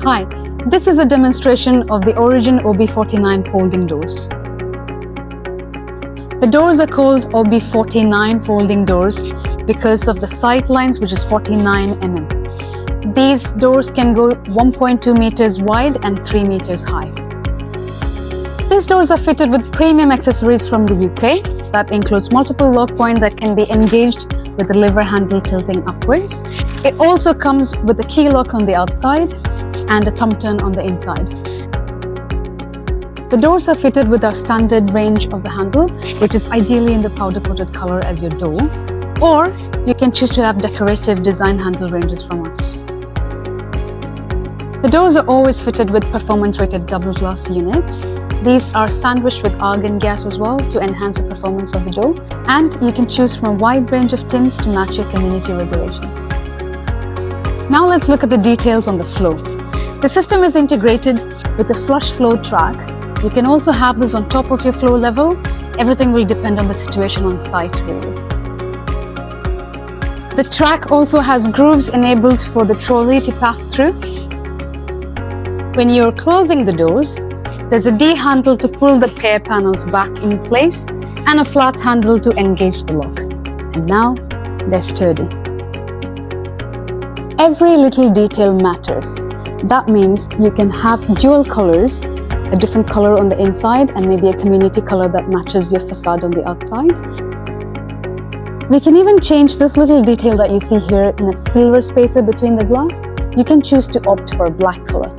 Hi, this is a demonstration of the Origin OB49 folding doors. The doors are called OB49 folding doors because of the sight lines, which is 49 mm. These doors can go 1.2 meters wide and 3 meters high. These doors are fitted with premium accessories from the UK. That includes multiple lock points that can be engaged with the lever handle tilting upwards. It also comes with a key lock on the outside and a thumb turn on the inside. The doors are fitted with our standard range of the handle, which is ideally in the powder-coated color as your door, or you can choose to have decorative design handle ranges from us. The doors are always fitted with performance-rated double glass units. These are sandwiched with argon gas as well to enhance the performance of the door, and you can choose from a wide range of tints to match your community regulations. Now let's look at the details on the flow. The system is integrated with a flush flow track. You can also have this on top of your floor level. Everything will depend on the situation on site, really. The track also has grooves enabled for the trolley to pass through. When you're closing the doors, there's a D handle to pull the pair panels back in place and a flat handle to engage the lock. And now they're sturdy. Every little detail matters. That means you can have dual colors, a different color on the inside and maybe a community color that matches your facade on the outside. We can even change this little detail that you see here in a silver spacer between the glass. You can choose to opt for a black color.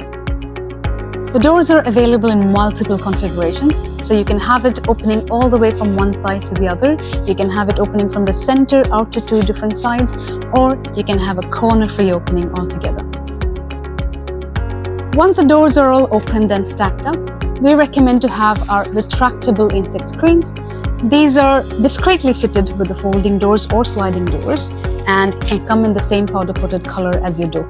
The doors are available in multiple configurations, so you can have it opening all the way from one side to the other. You can have it opening from the center out to two different sides, or you can have a corner-free opening altogether. Once the doors are all opened and stacked up, we recommend to have our retractable insect screens. These are discreetly fitted with the folding doors or sliding doors and can come in the same powder-coated color as your door.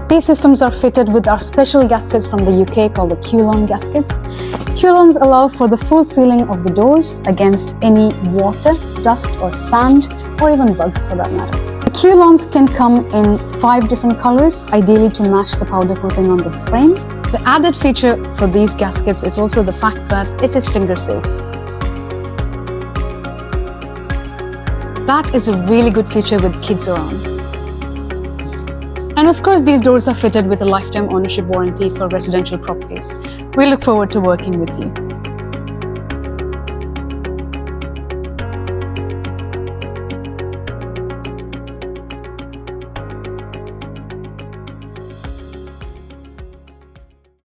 These systems are fitted with our special gaskets from the UK called the Q-Lon gaskets. Q-Lons allow for the full sealing of the doors against any water, dust or sand, or even bugs for that matter. The Q-Lons can come in 5 different colors, ideally to match the powder coating on the frame. The added feature for these gaskets is also the fact that it is finger safe. That is a really good feature with kids around. And of course, these doors are fitted with a lifetime ownership warranty for residential properties. We look forward to working with you.